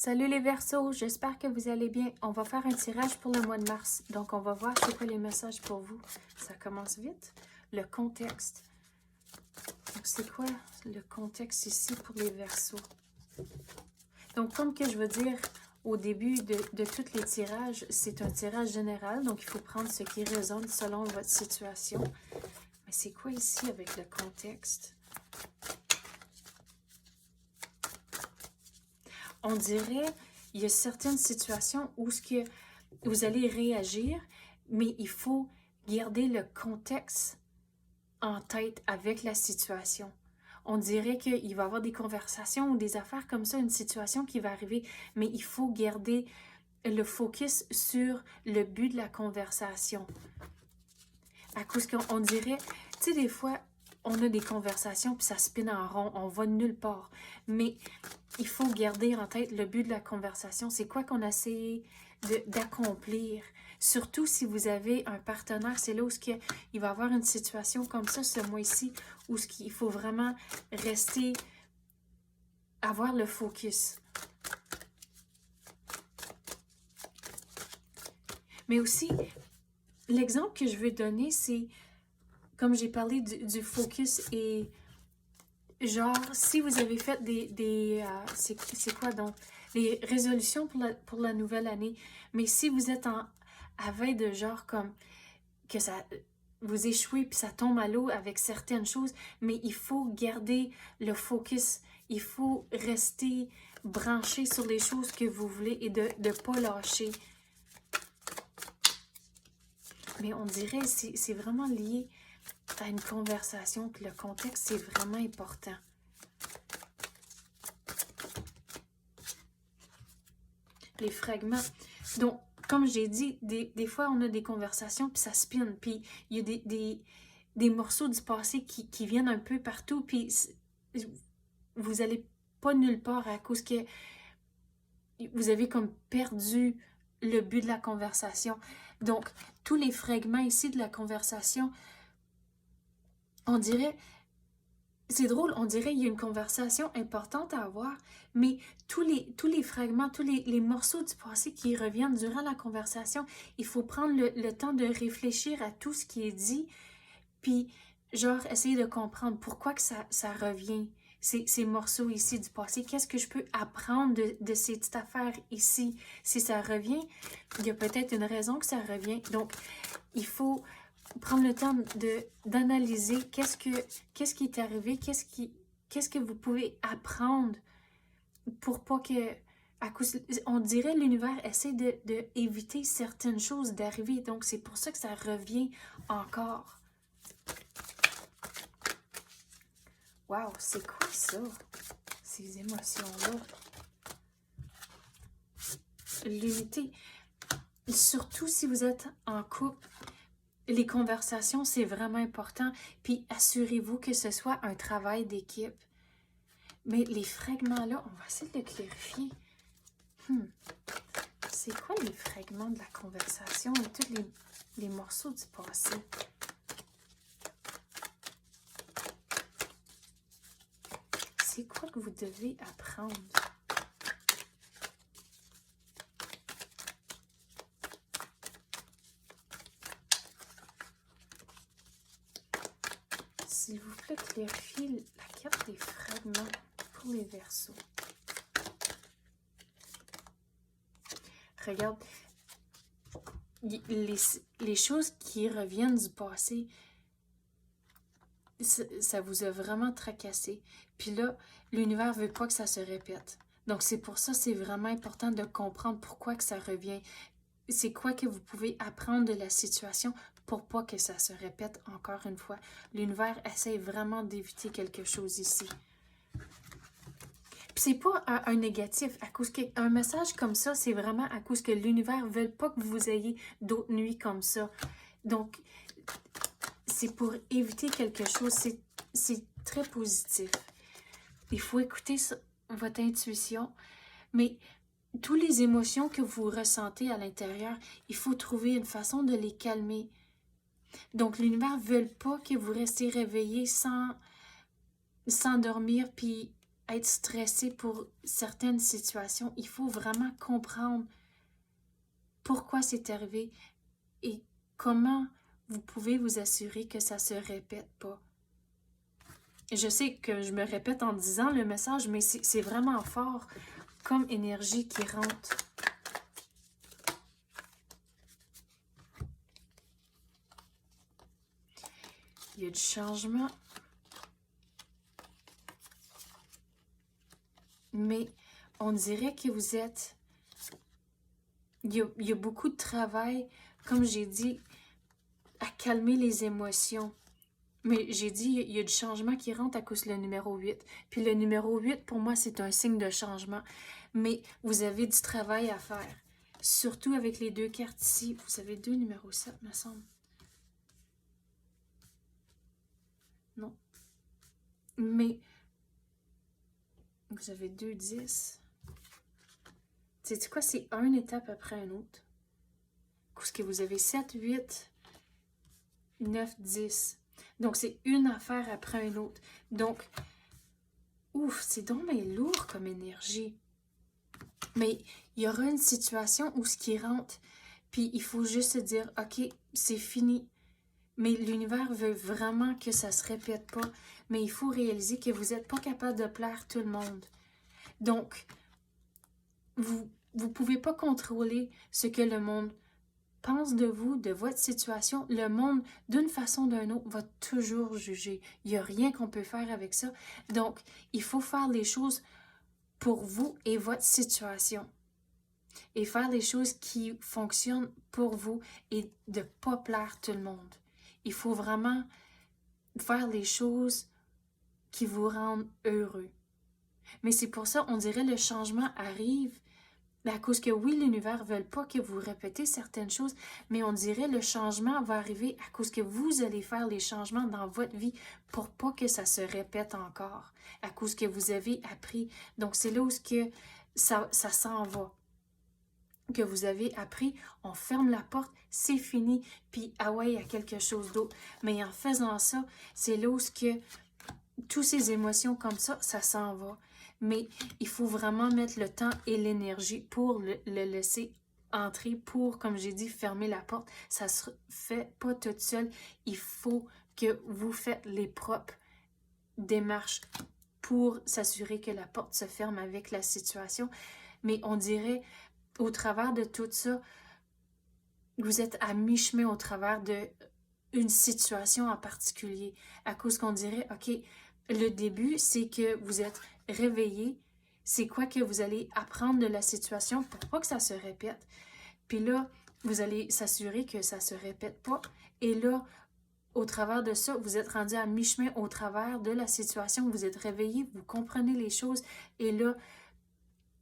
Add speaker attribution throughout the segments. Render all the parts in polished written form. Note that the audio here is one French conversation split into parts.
Speaker 1: Salut les Verseaux, j'espère que vous allez bien. On va faire un tirage pour le mois de mars. Donc, on va voir c'est quoi les messages pour vous. Ça commence vite. Le contexte. Donc, c'est quoi le contexte ici pour les Verseaux? Donc, comme que je veux dire au début de tous les tirages, c'est un tirage général. Donc, il faut prendre ce qui résonne selon votre situation. Mais c'est quoi ici avec le contexte? On dirait, il y a certaines situations où ce que vous allez réagir, mais il faut garder le contexte en tête avec la situation. On dirait qu'il va y avoir des conversations ou des affaires comme ça, une situation qui va arriver, mais il faut garder le focus sur le but de la conversation. À cause qu'on dirait, tu sais, des fois, on a des conversations puis ça spinne en rond, on va nulle part. Mais il faut garder en tête le but de la conversation. C'est quoi qu'on a essayé d'accomplir. Surtout si vous avez un partenaire, c'est là où il va y avoir une situation comme ça ce mois-ci où il faut vraiment rester, avoir le focus. Mais aussi, l'exemple que je veux donner, c'est, comme j'ai parlé du focus et genre, si vous avez fait c'est quoi donc? Les résolutions pour la nouvelle année. Mais si vous êtes à veille de genre comme que ça vous échouez puis ça tombe à l'eau avec certaines choses, mais il faut garder le focus. Il faut rester branché sur les choses que vous voulez et de ne pas lâcher. Mais on dirait c'est vraiment lié à une conversation, que le contexte, c'est vraiment important. Les fragments. Donc, comme j'ai dit, des fois, on a des conversations, puis ça spinne, puis il y a des morceaux du passé qui viennent un peu partout, puis vous n'allez pas nulle part à cause que vous avez comme perdu le but de la conversation. Donc, tous les fragments ici de la conversation, on dirait... C'est drôle, on dirait qu'il y a une conversation importante à avoir, mais tous les fragments, tous les morceaux du passé qui reviennent durant la conversation, il faut prendre le temps de réfléchir à tout ce qui est dit, puis genre essayer de comprendre pourquoi que ça revient, ces morceaux ici du passé. Qu'est-ce que je peux apprendre de ces petites affaires ici? Si ça revient, il y a peut-être une raison que ça revient. Donc, il faut prendre le temps d'analyser qu'est-ce qui est arrivé, qu'est-ce que vous pouvez apprendre pour pas que, on dirait l'univers essaie de éviter certaines choses d'arriver, donc c'est pour ça que ça revient encore. Wow, c'est quoi ça, ces émotions-là? L'unité, surtout si vous êtes en couple, les conversations, c'est vraiment important. Puis assurez-vous que ce soit un travail d'équipe. Mais les fragments-là, on va essayer de le clarifier. C'est quoi les fragments de la conversation et tous les morceaux du passé? C'est quoi que vous devez apprendre? S'il vous plaît, clarifiez la carte des fragments pour les Verseaux. Regarde, les choses qui reviennent du passé, ça vous a vraiment tracassé. Puis là, l'univers veut pas que ça se répète. Donc c'est pour ça, c'est vraiment important de comprendre pourquoi que ça revient. C'est quoi que vous pouvez apprendre de la situation pour pas que ça se répète encore une fois. L'univers essaie vraiment d'éviter quelque chose ici. Puis c'est pas un négatif, à cause qu'un message comme ça, c'est vraiment à cause que l'univers ne veut pas que vous ayez d'autres nuits comme ça. Donc, c'est pour éviter quelque chose, c'est très positif. Il faut écouter votre intuition, mais toutes les émotions que vous ressentez à l'intérieur, il faut trouver une façon de les calmer. Donc, l'univers ne veut pas que vous restiez réveillé sans dormir, puis être stressé pour certaines situations. Il faut vraiment comprendre pourquoi c'est arrivé et comment vous pouvez vous assurer que ça ne se répète pas. Je sais que je me répète en disant le message, mais c'est vraiment fort comme énergie qui rentre. Il y a du changement. Mais on dirait que vous êtes... Il y a beaucoup de travail, comme j'ai dit, à calmer les émotions. Mais j'ai dit, il y a du changement qui rentre à cause du numéro 8. Puis le numéro 8, pour moi, c'est un signe de changement. Mais vous avez du travail à faire. Surtout avec les deux cartes ici. Vous avez 2 numéros 7, me semble. Non. Mais vous avez 2 10. Sais-tu quoi? C'est une étape après une autre. Parce que vous avez 7, 8, 9, 10. Donc, c'est une affaire après une autre. Donc, ouf, c'est donc bien lourd comme énergie. Mais il y aura une situation où ce qui rentre, puis il faut juste se dire, OK, c'est fini. Mais l'univers veut vraiment que ça se répète pas. Mais il faut réaliser que vous n'êtes pas capable de plaire tout le monde. Donc, vous ne pouvez pas contrôler ce que le monde pense de vous, de votre situation. Le monde, d'une façon ou d'une autre, va toujours juger. Il n'y a rien qu'on peut faire avec ça. Donc, il faut faire les choses pour vous et votre situation. Et faire les choses qui fonctionnent pour vous et de ne pas plaire tout le monde. Il faut vraiment faire les choses qui vous rendent heureux. Mais c'est pour ça, on dirait le changement arrive à cause que oui, l'univers ne veut pas que vous répétez certaines choses, mais on dirait le changement va arriver à cause que vous allez faire les changements dans votre vie pour pas que ça se répète encore, à cause que vous avez appris. Donc, c'est là où ça s'en va. Que vous avez appris, on ferme la porte, c'est fini, puis ah ouais, il y a quelque chose d'autre. Mais en faisant ça, c'est là où toutes ces émotions comme ça s'en va. Mais il faut vraiment mettre le temps et l'énergie pour le laisser entrer, pour, comme j'ai dit, fermer la porte. Ça se fait pas toute seule. Il faut que vous faites les propres démarches pour s'assurer que la porte se ferme avec la situation. Mais on dirait, au travers de tout ça, vous êtes à mi-chemin au travers d'une situation en particulier. À cause qu'on dirait, OK, le début, c'est que vous êtes réveillé. C'est quoi que vous allez apprendre de la situation pour pas que ça se répète. Puis là, vous allez s'assurer que ça se répète pas. Et là, au travers de ça, vous êtes rendu à mi-chemin au travers de la situation. Vous êtes réveillé, vous comprenez les choses. Et là,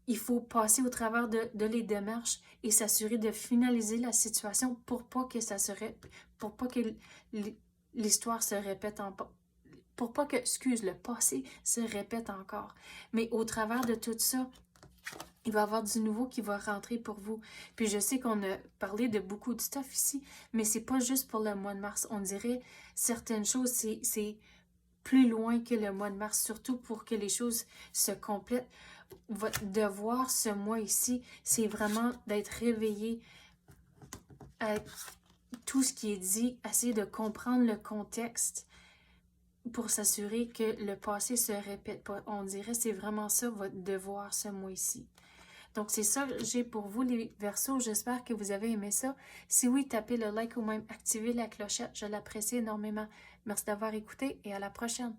Speaker 1: il faut passer au travers de les démarches et s'assurer de finaliser la situation pour pas que ça se répète, pour pas que l'histoire se répète pour pas que, le passé se répète encore. Mais au travers de tout ça, il va y avoir du nouveau qui va rentrer pour vous. Puis je sais qu'on a parlé de beaucoup de stuff ici, mais c'est pas juste pour le mois de mars. On dirait certaines choses, c'est plus loin que le mois de mars, surtout pour que les choses se complètent. Votre devoir ce mois ici, c'est vraiment d'être réveillé à tout ce qui est dit, essayer de comprendre le contexte pour s'assurer que le passé se répète pas. On dirait que c'est vraiment ça votre devoir ce mois-ci. Donc, c'est ça que j'ai pour vous, les Verseaux. J'espère que vous avez aimé ça. Si oui, tapez le like ou même activez la clochette. Je l'apprécie énormément. Merci d'avoir écouté et à la prochaine.